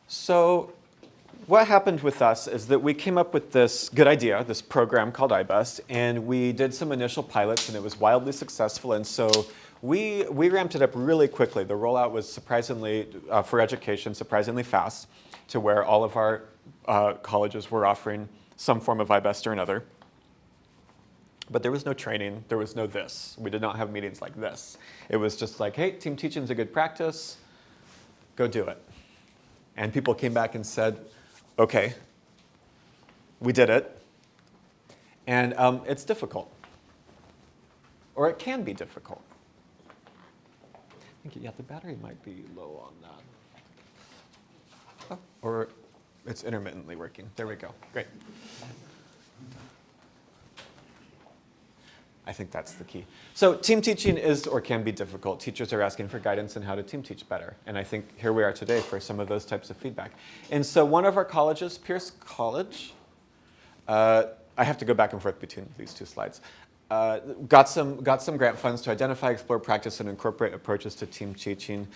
So what happened with us is that we came up with this good idea, this program called iBus, and we did some initial pilots, and it was wildly successful. And so we ramped it up really quickly. The rollout was surprisingly, for education, surprisingly fast, to where all of our colleges were offering some form of iBus or another. But there was no training. There was no this. We did not have meetings like this. It was just like, hey, team teaching is a good practice. Go do it. And people came back and said, OK, we did it. And it's difficult. Or it can be difficult. I think, yeah, the battery might be low on that. Oh, or it's intermittently working. There we go. Great. I think that's the key. So team teaching is or can be difficult. Teachers are asking for guidance on how to team teach better. And I think here we are today for some of those types of feedback. And so one of our colleges, Pierce College, I have to go back and forth between these two slides, got some grant funds to identify, explore, practice, and incorporate approaches to team teaching.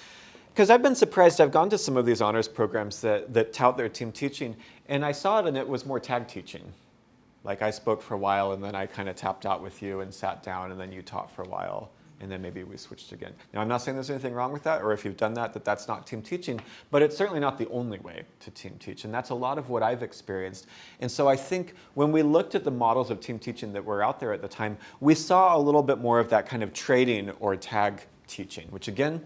Because I've been surprised, I've gone to some of these honors programs that tout their team teaching, and I saw it and it was more tag teaching. Like I spoke for a while and then I kind of tapped out with you and sat down and then you taught for a while and then maybe we switched again. Now I'm not saying there's anything wrong with that or if you've done that, that's not team teaching, but it's certainly not the only way to team teach, and that's a lot of what I've experienced. And so I think when we looked at the models of team teaching that were out there at the time, we saw a little bit more of that kind of trading or tag teaching, which again,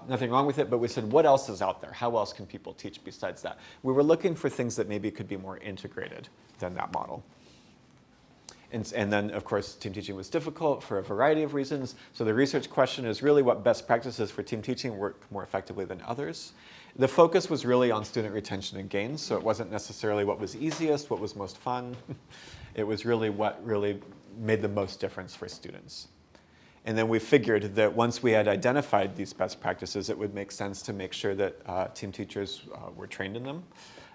nothing wrong with it, but we said, what else is out there? How else can people teach besides that? We were looking for things that maybe could be more integrated than that model. And then, of course, team teaching was difficult for a variety of reasons. So the research question is really what best practices for team teaching work more effectively than others. The focus was really on student retention and gains. So it wasn't necessarily what was easiest, what was most fun. It was really what really made the most difference for students. And then we figured that once we had identified these best practices, it would make sense to make sure that team teachers were trained in them.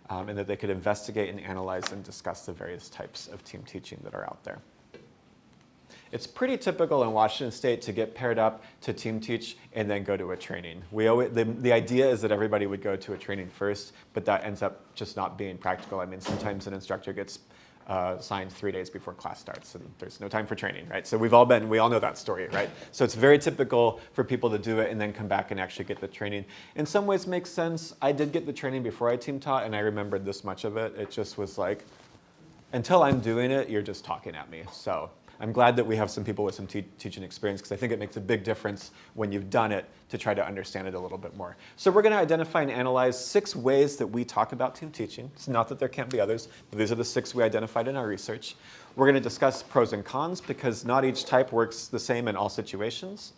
And that they could investigate and analyze and discuss the various types of team teaching that are out there. It's pretty typical in Washington State to get paired up to team teach and then go to a training. The idea is that everybody would go to a training first, but that ends up just not being practical. I mean, sometimes an instructor gets signed 3 days before class starts, and there's no time for training, right? So we all know that story, right? So it's very typical for people to do it and then come back and actually get the training. In some ways, makes sense. I did get the training before I team taught, and I remembered this much of it. It just was like, until I'm doing it, you're just talking at me. So I'm glad that we have some people with some teaching experience, because I think it makes a big difference when you've done it to try to understand it a little bit more. So we're going to identify and analyze 6 ways that we talk about team teaching. It's not that there can't be others, but these are the 6 we identified in our research. We're going to discuss pros and cons, because not each type works the same in all situations.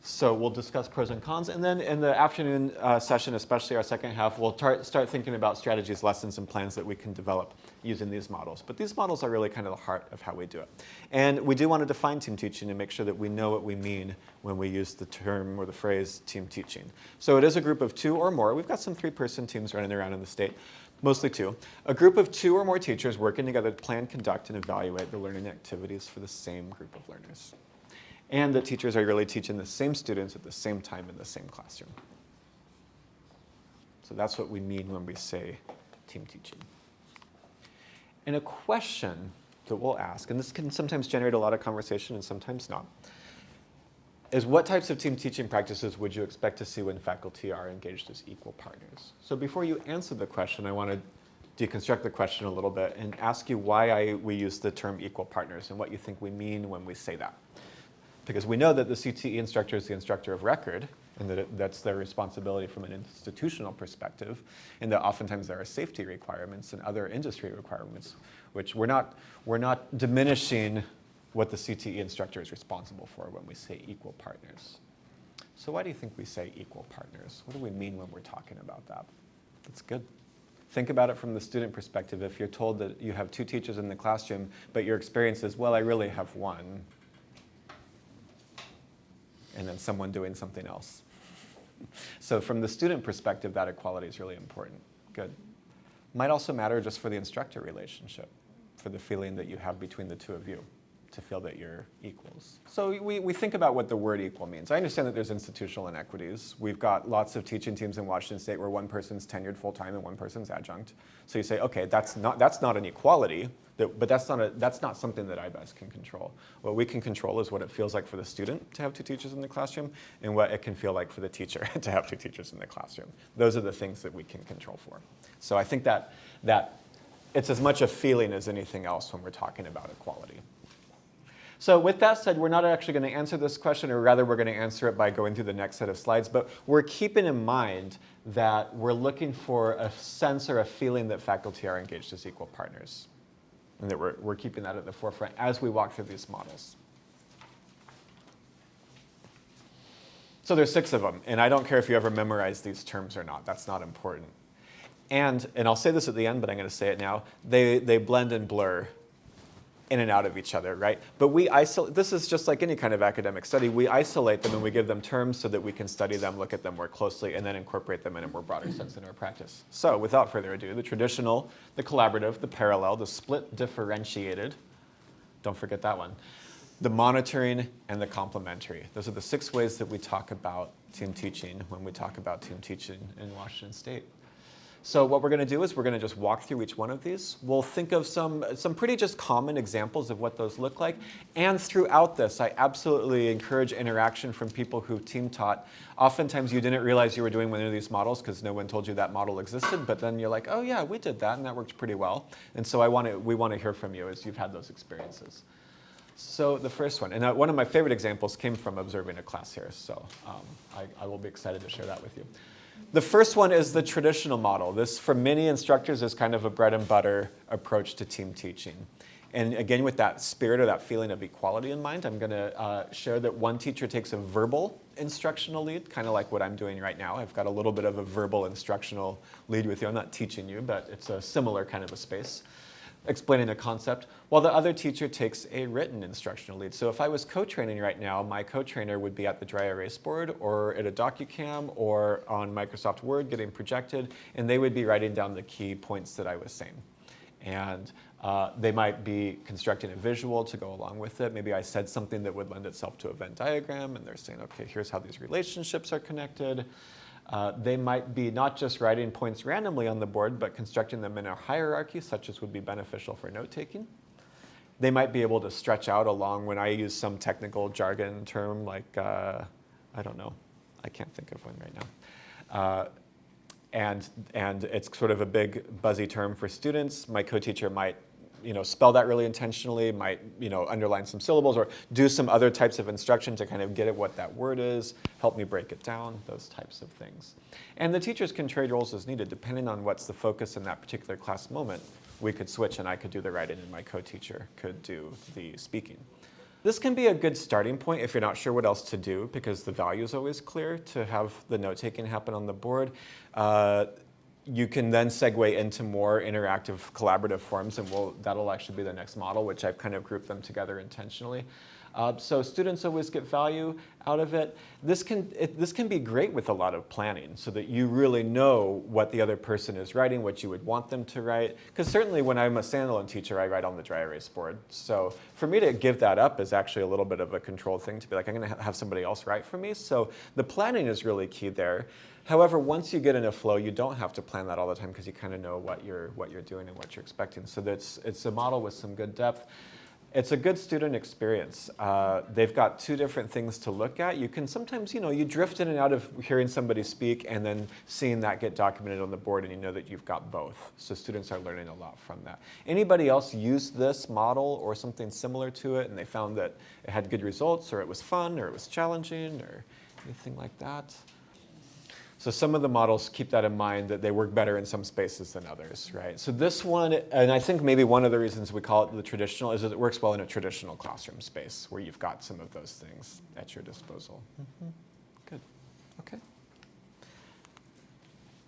So we'll discuss pros and cons, and then in the afternoon session, especially our second half, we'll start thinking about strategies, lessons, and plans that we can develop using these models. But these models are really kind of the heart of how we do it. And we do want to define team teaching and make sure that we know what we mean when we use the term or the phrase team teaching. So it is a group of 2 or more. We've got some 3-person teams running around in the state, mostly 2. A group of 2 or more teachers working together to plan, conduct, and evaluate the learning activities for the same group of learners. And that teachers are really teaching the same students at the same time in the same classroom. So that's what we mean when we say team teaching. And a question that we'll ask, and this can sometimes generate a lot of conversation and sometimes not, is what types of team teaching practices would you expect to see when faculty are engaged as equal partners? So before you answer the question, I want to deconstruct the question a little bit and ask you why we use the term equal partners and what you think we mean when we say that. Because we know that the CTE instructor is the instructor of record, and that that's their responsibility from an institutional perspective, and that oftentimes there are safety requirements and other industry requirements, which we're not diminishing what the CTE instructor is responsible for when we say equal partners. So why do you think we say equal partners? What do we mean when we're talking about that? That's good. Think about it from the student perspective. If you're told that you have 2 teachers in the classroom, but your experience is, well, I really have 1, and then someone doing something else. So from the student perspective, that equality is really important. Good. Might also matter just for the instructor relationship, for the feeling that you have between the 2 of you. to feel that you're equals. So we think about what the word equal means. I understand that there's institutional inequities. We've got lots of teaching teams in Washington State where one person's tenured full-time and one person's adjunct. So you say, okay, that's not an equality, but that's not something that IBES can control. What we can control is what it feels like for the student to have two teachers in the classroom and what it can feel like for the teacher to have two teachers in the classroom. Those are the things that we can control for. So I think that it's as much a feeling as anything else when we're talking about equality. So with that said, we're not actually going to answer this question, or rather we're going to answer it by going through the next set of slides, but we're keeping in mind that we're looking for a sense or a feeling that faculty are engaged as equal partners, and that we're keeping that at the forefront as we walk through these models. So there's 6 of them, and I don't care if you ever memorize these terms or not. That's not important. And I'll say this at the end, but I'm going to say it now, they blend and blur in and out of each other, right? But we isolate, this is just like any kind of academic study, we isolate them and we give them terms so that we can study them, look at them more closely, and then incorporate them in a more broader sense in our practice. So without further ado, the traditional, the collaborative, the parallel, the split differentiated, don't forget that one, the monitoring, and the complementary. Those are the 6 ways that we talk about team teaching when we talk about team teaching in Washington State. So what we're going to do is we're going to just walk through each one of these. We'll think of some pretty just common examples of what those look like. And throughout this, I absolutely encourage interaction from people who team taught. Oftentimes you didn't realize you were doing one of these models because no one told you that model existed, but then you're like, oh yeah, we did that and that worked pretty well. And so we want to hear from you as you've had those experiences. So the first one, and one of my favorite examples came from observing a class here, so I will be excited to share that with you. The first one is the traditional model. This, for many instructors, is kind of a bread and butter approach to team teaching. And again, with that spirit or that feeling of equality in mind, I'm going to share that one teacher takes a verbal instructional lead, kind of like what I'm doing right now. I've got a little bit of a verbal instructional lead with you. I'm not teaching you, but it's a similar kind of a space, explaining a concept, while the other teacher takes a written instructional lead. So if I was co-training right now, my co-trainer would be at the dry erase board or at a DocuCam or on Microsoft Word getting projected, and they would be writing down the key points that I was saying. And they might be constructing a visual to go along with it. Maybe I said something that would lend itself to a Venn diagram, and they're saying, okay, here's how these relationships are connected. They might be not just writing points randomly on the board, but constructing them in a hierarchy, such as would be beneficial for note-taking. They might be able to stretch out along when I use some technical jargon term like, I don't know, I can't think of one right now. And it's sort of a big buzzy term for students. My co-teacher might spell that really intentionally, might underline some syllables or do some other types of instruction to kind of get at what that word is, help me break it down, those types of things. And the teachers can trade roles as needed, depending on what's the focus in that particular class moment. We could switch and I could do the writing and my co-teacher could do the speaking. This can be a good starting point if you're not sure what else to do, because the value is always clear to have the note-taking happen on the board. You can then segue into more interactive, collaborative forms, and that'll actually be the next model, which I've kind of grouped them together intentionally. So students always get value out of it. This can be great with a lot of planning, so that you really know what the other person is writing, what you would want them to write. Because certainly when I'm a standalone teacher, I write on the dry erase board. So for me to give that up is actually a little bit of a controlled thing, to be like, I'm going to have somebody else write for me. So the planning is really key there. However, once you get in a flow, you don't have to plan that all the time, because you kind of know what you're doing and what you're expecting. So it's a model with some good depth. It's a good student experience. They've got 2 different things to look at. You can sometimes, you drift in and out of hearing somebody speak and then seeing that get documented on the board, and you know that you've got both. So students are learning a lot from that. Anybody else use this model or something similar to it, and they found that it had good results, or it was fun, or it was challenging, or anything like that? So some of the models keep that in mind, that they work better in some spaces than others, right? So this one, and I think maybe one of the reasons we call it the traditional is that it works well in a traditional classroom space where you've got some of those things at your disposal. Good, okay.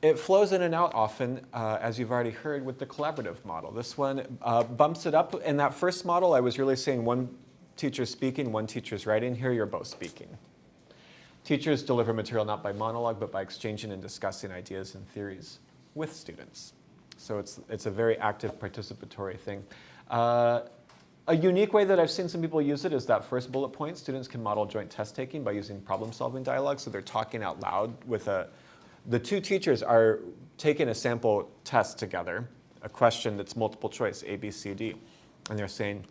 It flows in and out often, as you've already heard, with the collaborative model. This one bumps it up. In that first model, I was really saying one teacher's speaking, one teacher's writing. Here you're both speaking. Teachers deliver material not by monologue, but by exchanging and discussing ideas and theories with students. So it's a very active participatory thing. A unique way that I've seen some people use it is that first bullet point. Students can model joint test taking by using problem-solving dialogue. So they're talking out loud with the two teachers are taking a sample test together, a question that's multiple choice, A, B, C, D. And they're saying,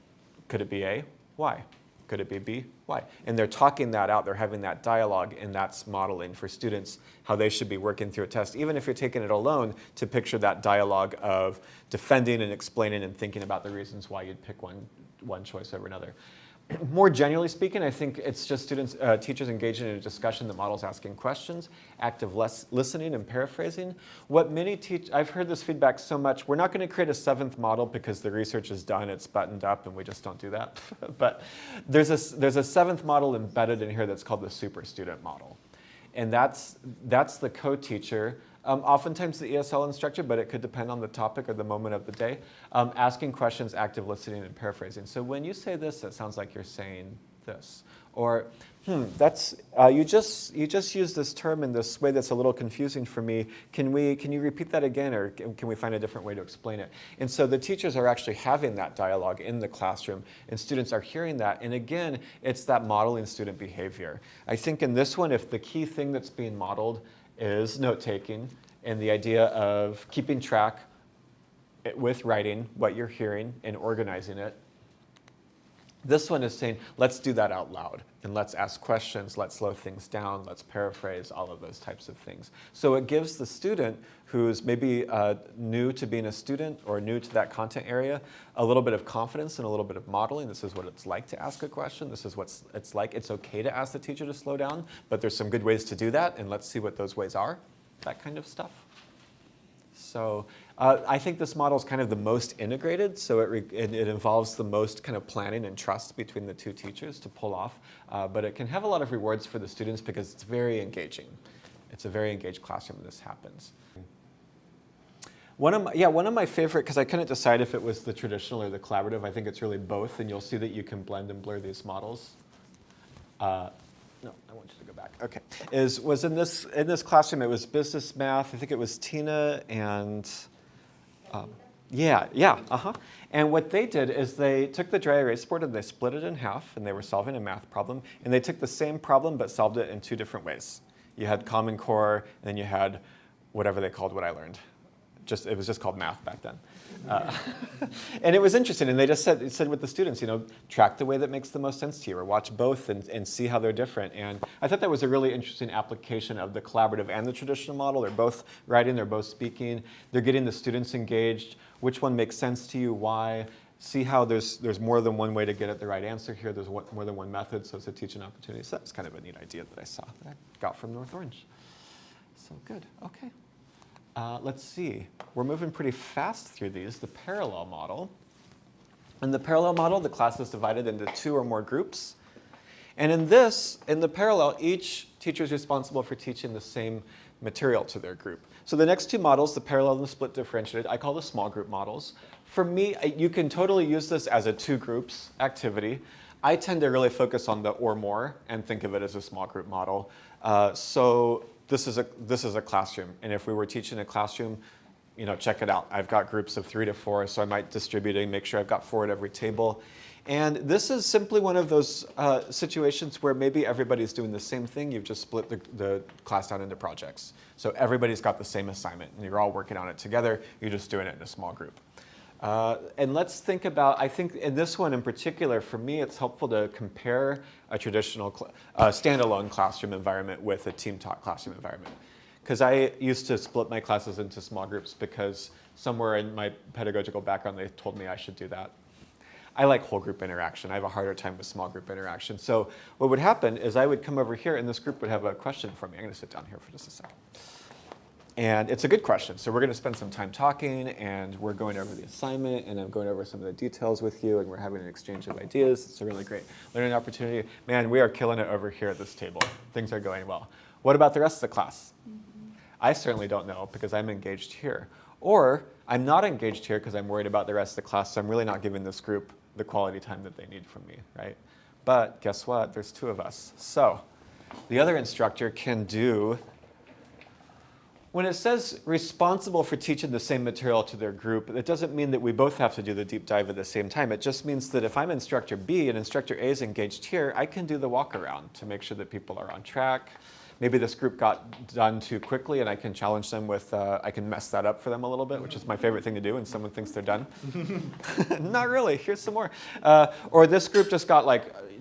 could it be A? Why? Could it be B? Why? And they're talking that out. They're having that dialogue, and that's modeling for students how they should be working through a test, even if you're taking it alone, to picture that dialogue of defending and explaining and thinking about the reasons why you'd pick one choice over another. More generally speaking, I think it's just teachers engaging in a discussion that models asking questions, active listening and paraphrasing. I've heard this feedback so much, we're not going to create a seventh model because the research is done, it's buttoned up, and we just don't do that. But there's a seventh model embedded in here that's called the super student model. And that's the co-teacher, oftentimes the ESL instructor, but it could depend on the topic or the moment of the day, asking questions, active listening, and paraphrasing. So when you say this, it sounds like you're saying this. Or, you just used this term in this way that's a little confusing for me. Can you repeat that again, or can we find a different way to explain it? And so the teachers are actually having that dialogue in the classroom, and students are hearing that. And again, it's that modeling student behavior. I think in this one, if the key thing that's being modeled is note-taking and the idea of keeping track with writing what you're hearing and organizing it. This one is saying, let's do that out loud, and let's ask questions, let's slow things down, let's paraphrase, all of those types of things. So it gives the student who's maybe new to being a student or new to that content area a little bit of confidence and a little bit of modeling. This is what it's like to ask a question. This is what it's like. It's okay to ask the teacher to slow down, but there's some good ways to do that, and let's see what those ways are, that kind of stuff. So I think this model is kind of the most integrated, so it involves the most kind of planning and trust between the two teachers to pull off, but it can have a lot of rewards for the students because it's very engaging. It's a very engaged classroom when this happens. One of my favorite, because I couldn't decide if it was the traditional or the collaborative, I think it's really both, and you'll see that you can blend and blur these models. No, I want you to go back. Okay, was in this classroom. It was business math. I think it was Tina and And what they did is they took the dry erase board and they split it in half, and they were solving a math problem. And they took the same problem but solved it in two different ways. You had Common Core, and then you had whatever they called what I learned. It was just called math back then. And it was interesting, and they just said with the students, track the way that makes the most sense to you, or watch both and see how they're different. And I thought that was a really interesting application of the collaborative and the traditional model. They're both writing, they're both speaking, they're getting the students engaged. Which one makes sense to you, why? See how there's more than one way to get at the right answer here. There's more than one method, so it's a teaching opportunity. So that's kind of a neat idea that I saw that I got from North Orange. So good, okay. Let's see, we're moving pretty fast through these. The parallel model. In the parallel model, the class is divided into 2 or more groups. And in the parallel, each teacher is responsible for teaching the same material to their group. So the next 2 models, the parallel and the split differentiated, I call the small group models. For me, you can totally use this as a 2 groups activity. I tend to really focus on the or more and think of it as a small group model. So this is a classroom, and if we were teaching a classroom, check it out. I've got groups of 3 to 4, so I might distribute it and make sure I've got 4 at every table. And this is simply one of those situations where maybe everybody's doing the same thing. You've just split the class down into projects. So everybody's got the same assignment, and you're all working on it together. You're just doing it in a small group. And let's think about, I think in this one in particular, for me, it's helpful to compare a traditional standalone classroom environment with a team-taught classroom environment. Because I used to split my classes into small groups because somewhere in my pedagogical background, they told me I should do that. I like whole group interaction. I have a harder time with small group interaction. So what would happen is I would come over here, and this group would have a question for me. I'm going to sit down here for just a second. And it's a good question. So we're going to spend some time talking, and we're going over the assignment, and I'm going over some of the details with you, and we're having an exchange of ideas. It's a really great learning opportunity. Man, we are killing it over here at this table. Things are going well. What about the rest of the class? I certainly don't know because I'm engaged here. Or I'm not engaged here because I'm worried about the rest of the class, so I'm really not giving this group the quality time that they need from me, right? But guess what? There's 2 of us. So the other instructor can do when it says responsible for teaching the same material to their group, it doesn't mean that we both have to do the deep dive at the same time. It just means that if I'm instructor B and instructor A is engaged here, I can do the walk around to make sure that people are on track. Maybe this group got done too quickly and I can challenge them with, I can mess that up for them a little bit, which is my favorite thing to do when someone thinks they're done. Not really, here's some more. Or this group just got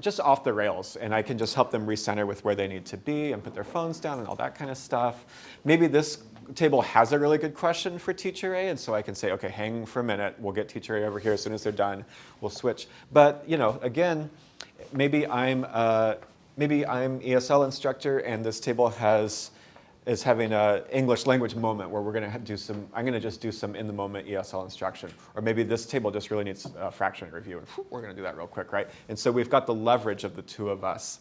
just off the rails and I can just help them recenter with where they need to be and put their phones down and all that kind of stuff. Maybe this table has a really good question for teacher A, and so I can say, okay, hang for a minute, we'll get teacher A over here as soon as they're done, we'll switch. But again, maybe I'm ESL instructor and this table is having an English language moment where we're going to I'm going to just do some in the moment ESL instruction. Or maybe this table just really needs a fraction review and we're going to do that real quick, right? And so we've got the leverage of the two of us.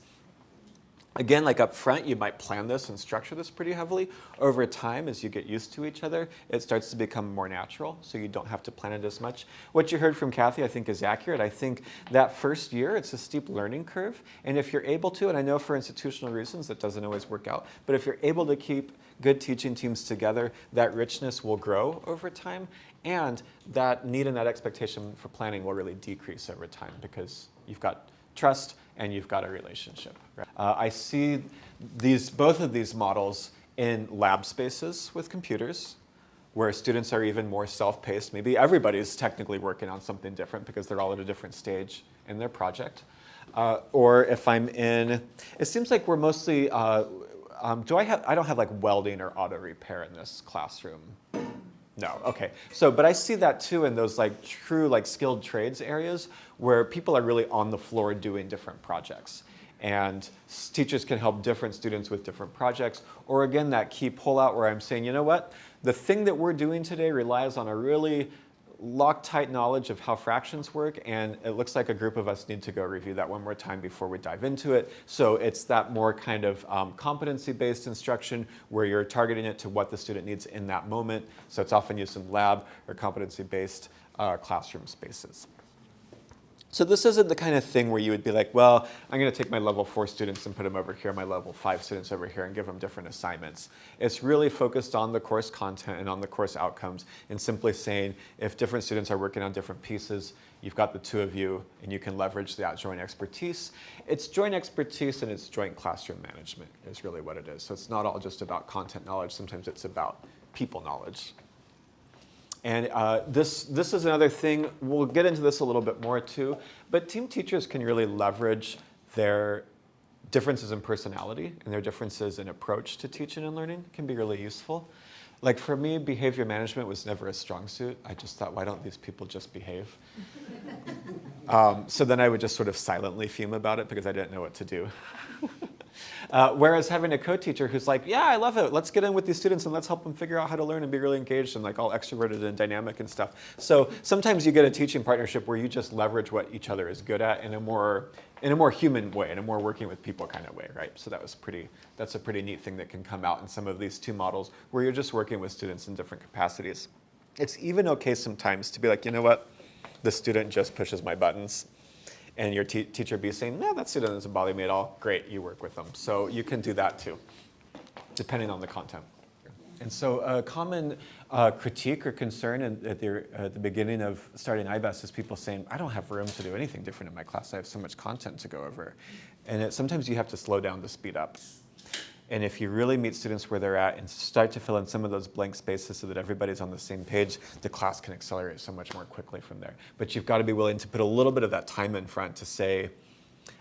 Again, like up front, you might plan this and structure this pretty heavily. Over time, as you get used to each other, it starts to become more natural, so you don't have to plan it as much. What you heard from Kathy, I think, is accurate. I think that first year, it's a steep learning curve, and if you're able to, and I know for institutional reasons that doesn't always work out, but if you're able to keep good teaching teams together, that richness will grow over time, and that need and that expectation for planning will really decrease over time because you've got trust and you've got a relationship. Right? I see both of these models in lab spaces with computers where students are even more self-paced. Maybe everybody's technically working on something different because they're all at a different stage in their project. Or if I'm in, it seems like we're mostly, I don't have like welding or auto repair in this classroom. No, okay. But I see that too in those true skilled trades areas where people are really on the floor doing different projects. And teachers can help different students with different projects. Or again, that key pull-out where I'm saying, you know what? The thing that we're doing today relies on a really Loctite knowledge of how fractions work, and it looks like a group of us need to go review that one more time before we dive into it. So it's that more kind of competency-based instruction where you're targeting it to what the student needs in that moment. So it's often used in lab or competency-based classroom spaces. So this isn't the kind of thing where you would be like, well, I'm going to take my level 4 students and put them over here, my level 5 students over here, and give them different assignments. It's really focused on the course content and on the course outcomes, and simply saying if different students are working on different pieces, you've got the two of you, and you can leverage that joint expertise. It's joint expertise and it's joint classroom management is really what it is. So it's not all just about content knowledge. Sometimes it's about people knowledge. And this is another thing, we'll get into this a little bit more too, but team teachers can really leverage their differences in personality and their differences in approach to teaching and learning can be really useful. Like for me, behavior management was never a strong suit. I just thought, why don't these people just behave? So then I would just sort of silently fume about it because I didn't know what to do. Whereas having a co-teacher who's like, yeah, I love it. Let's get in with these students and let's help them figure out how to learn and be really engaged and all extroverted and dynamic and stuff. So sometimes you get a teaching partnership where you just leverage what each other is good at in a more human way, in a more working with people kind of way, right? So that's a pretty neat thing that can come out in some of these two models where you're just working with students in different capacities. It's even okay sometimes to be like, you know what? The student just pushes my buttons. And your teacher be saying, no, that student doesn't bother me at all. Great, you work with them. So you can do that too, depending on the content. And so a common critique or concern at the beginning of starting IBES is people saying, I don't have room to do anything different in my class. I have so much content to go over. And sometimes you have to slow down to speed up. And if you really meet students where they're at and start to fill in some of those blank spaces so that everybody's on the same page, the class can accelerate so much more quickly from there. But you've got to be willing to put a little bit of that time in front to say,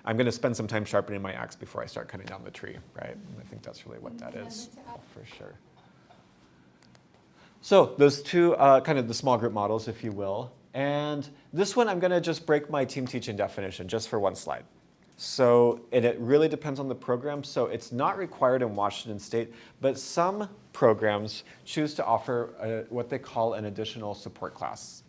I'm going to spend some time sharpening my axe before I start cutting down the tree, right? And I think that's really what that is, for sure. So those two, kind of the small group models, if you will. And this one, I'm going to just break my team teaching definition just for one slide. So, and it really depends on the program. So it's not required in Washington State, but some programs choose to offer what they call an additional support class.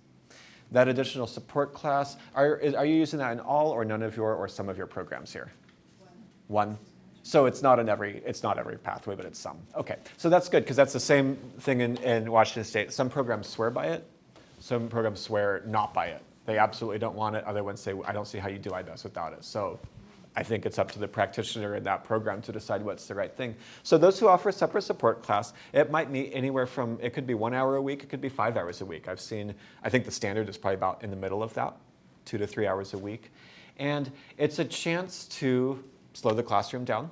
That additional support class, are you using that in all or none of your or some of your programs here? One. So it's not every pathway, but it's some. Okay, so that's good because that's the same thing in Washington State. Some programs swear by it. Some programs swear not by it. They absolutely don't want it. Other ones say, I don't see how you do IBES without it. So I think it's up to the practitioner in that program to decide what's the right thing. So those who offer separate support class, it might meet anywhere from, it could be 1 hour a week, it could be 5 hours a week. I think the standard is probably about in the middle of that, 2 to 3 hours a week. And it's a chance to slow the classroom down.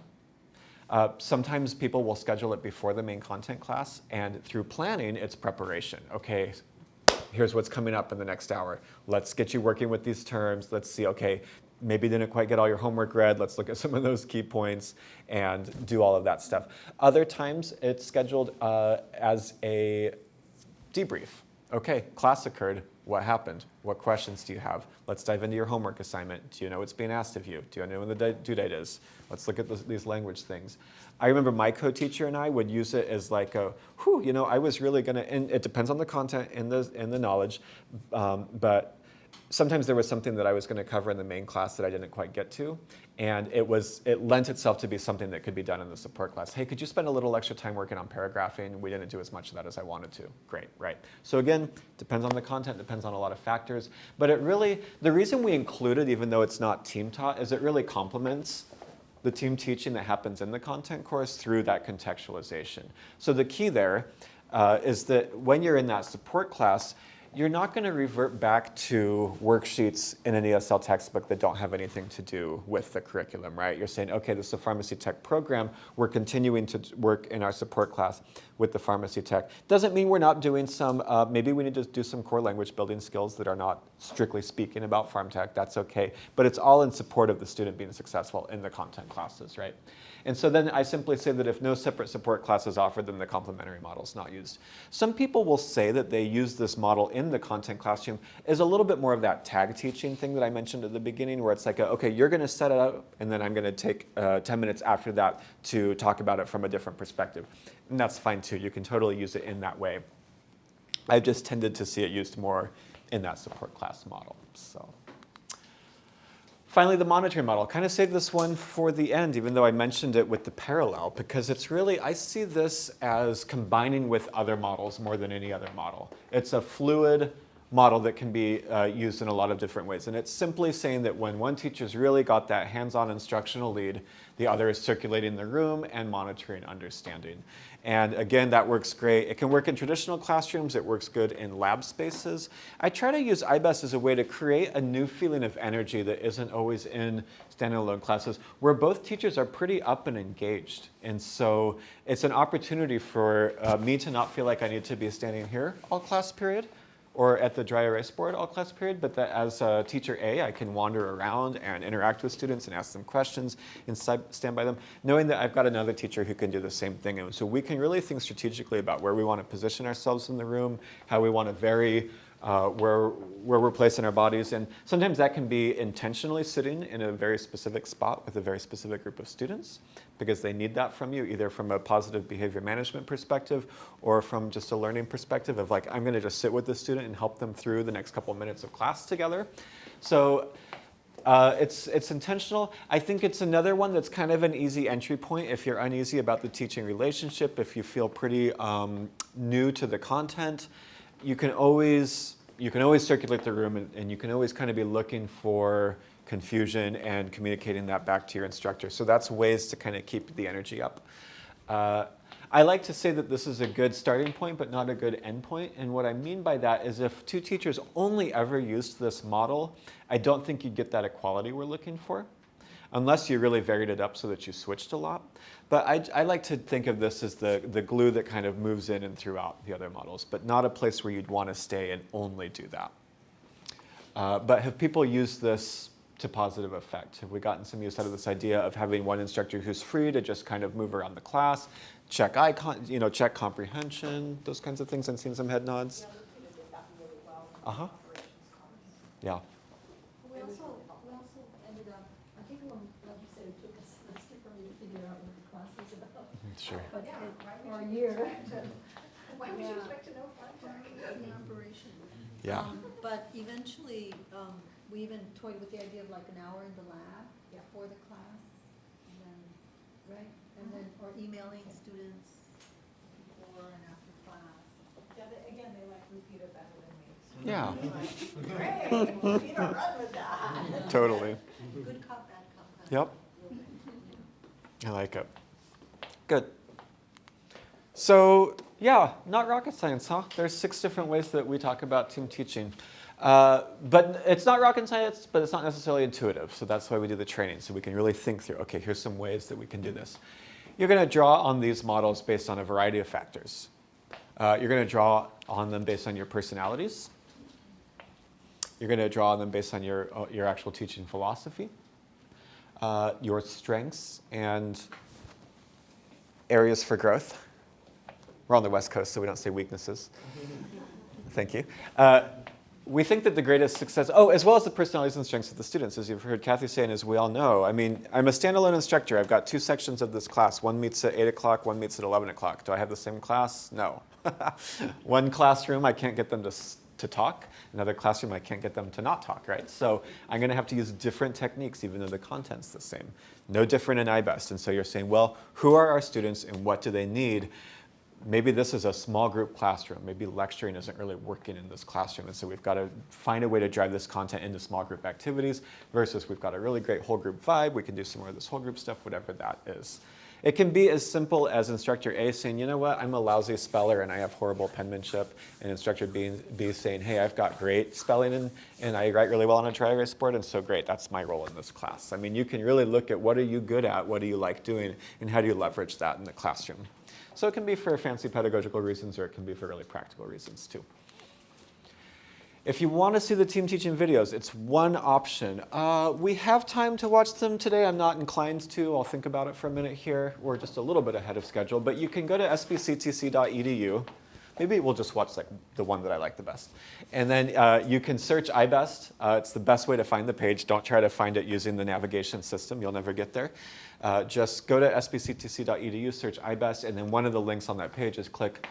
Sometimes people will schedule it before the main content class, and through planning, it's preparation. Okay, here's what's coming up in the next hour. Let's get you working with these terms. Let's see, okay, maybe didn't quite get all your homework read. Let's look at some of those key points and do all of that stuff. Other times, it's scheduled as a debrief. Okay, class occurred. What happened? What questions do you have? Let's dive into your homework assignment. Do you know what's being asked of you? Do you know when the due date is? Let's look at these language things. I remember my co-teacher and I would use it as like a, whew, you know, I was really gonna, and it depends on the content and the knowledge, but sometimes there was something that I was gonna cover in the main class that I didn't quite get to, and it lent itself to be something that could be done in the support class. Hey, could you spend a little extra time working on paragraphing? We didn't do as much of that as I wanted to. Great, right. So again, depends on the content, depends on a lot of factors, but it really, the reason we include it, even though it's not team taught, is it really complements the team teaching that happens in the content course through that contextualization. So the key there is that when you're in that support class, you're not going to revert back to worksheets in an ESL textbook that don't have anything to do with the curriculum, right? You're saying, okay, this is a pharmacy tech program. We're continuing to work in our support class with the pharmacy tech. Doesn't mean we're not doing some, maybe we need to do some core language building skills that are not strictly speaking about pharm tech. That's okay. But it's all in support of the student being successful in the content classes, right? And so then I simply say that if no separate support class is offered, then the complementary model is not used. Some people will say that they use this model in the content classroom as a little bit more of that tag teaching thing that I mentioned at the beginning, where it's like, okay, you're going to set it up, and then I'm going to take 10 minutes after that to talk about it from a different perspective. And that's fine too. You can totally use it in that way. I've just tended to see it used more in that support class model. So. Finally, the monitoring model. Kind of saved this one for the end, even though I mentioned it with the parallel, because it's really, I see this as combining with other models more than any other model. It's a fluid model that can be used in a lot of different ways. And it's simply saying that when one teacher's really got that hands-on instructional lead, the other is circulating the room and monitoring understanding. And again, that works great. It can work in traditional classrooms. It works good in lab spaces. I try to use IBES as a way to create a new feeling of energy that isn't always in standalone classes, where both teachers are pretty up and engaged. And so it's an opportunity for me to not feel like I need to be standing here all class period, or at the dry erase board all class period, but that as teacher A, I can wander around and interact with students and ask them questions and stand by them, knowing that I've got another teacher who can do the same thing. And so we can really think strategically about where we want to position ourselves in the room, how we want to vary where we're placing our bodies. And sometimes that can be intentionally sitting in a very specific spot with a very specific group of students, because they need that from you, either from a positive behavior management perspective or from just a learning perspective of like, I'm going to just sit with the student and help them through the next couple of minutes of class together. So it's intentional. I think it's another one that's kind of an easy entry point if you're uneasy about the teaching relationship, if you feel pretty new to the content. You can always circulate the room, and you can always kind of be looking for confusion and communicating that back to your instructor. So that's ways to kind of keep the energy up. I like to say that this is a good starting point, but not a good end point. And what I mean by that is if two teachers only ever used this model, I don't think you'd get that equality we're looking for, unless you really varied it up so that you switched a lot. But I like to think of this as the glue that kind of moves in and throughout the other models, but not a place where you'd want to stay and only do that. But have people used this to positive effect? Have we gotten some use out of this idea of having one instructor who's free to just kind of move around the class, check check comprehension, those kinds of things? I'm seeing some head nods. Yeah, we did that really well. Uh-huh. Operations course. Yeah. We also ended up, I think like you said, it took a semester for me to figure out what the class was about. Sure. But Yeah, why would for a you year. Why would you Yeah. expect to know fun tech? The operation. Yeah. But eventually, we even toyed with the idea of like an hour in the lab Yeah. for the class, and then, right? And then, or emailing students before and after class. Yeah, again, they like repeat it better than me. So Yeah. it's like, great, we'll run with that. Totally. Good cop, bad cop kind Yep. I like it. Good. So yeah, not rocket science, huh? There's 6 different ways that we talk about team teaching. But it's not rocket science, but it's not necessarily intuitive. So that's why we do the training, so we can really think through, okay, here's some ways that we can do this. You're going to draw on these models based on a variety of factors. You're going to draw on them based on your personalities. You're going to draw on them based on your actual teaching philosophy, your strengths and areas for growth. We're on the West Coast, so we don't say weaknesses. Thank you. We think that the greatest success, as well as the personalities and strengths of the students, as you've heard Kathy say, and as we all know. I mean, I'm a standalone instructor. I've got 2 sections of this class. One meets at 8 o'clock, one meets at 11 o'clock. Do I have the same class? No. One classroom, I can't get them to talk. Another classroom, I can't get them to not talk, right? So I'm going to have to use different techniques, even though the content's the same. No different in iBest. And so you're saying, well, who are our students and what do they need? Maybe this is a small group classroom. Maybe lecturing isn't really working in this classroom. And so we've got to find a way to drive this content into small group activities versus we've got a really great whole group vibe. We can do some more of this whole group stuff, whatever that is. It can be as simple as instructor A saying, you know what, I'm a lousy speller and I have horrible penmanship. And instructor B saying, hey, I've got great spelling and I write really well on a dry erase board, and so great, that's my role in this class. I mean, you can really look at what are you good at, what do you like doing, and how do you leverage that in the classroom. So it can be for fancy pedagogical reasons, or it can be for really practical reasons too. If you want to see the team teaching videos, it's one option. We have time to watch them today. I'm not inclined to. I'll think about it for a minute here. We're just a little bit ahead of schedule, but you can go to sbctc.edu. Maybe we'll just watch like the one that I like the best. And then you can search iBest. It's the best way to find the page. Don't try to find it using the navigation system. You'll never get there. Just go to sbctc.edu, search iBest, and then one of the links on that page is click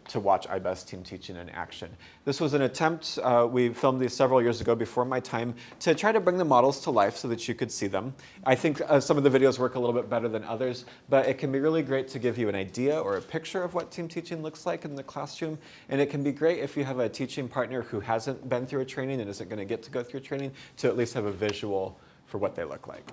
to watch iBest Team Teaching in action. This was an attempt, we filmed these several years ago before my time, to try to bring the models to life so that you could see them. I think some of the videos work a little bit better than others, but it can be really great to give you an idea or a picture of what team teaching looks like in the classroom. And it can be great if you have a teaching partner who hasn't been through a training and isn't going to get to go through training to at least have a visual for what they look like.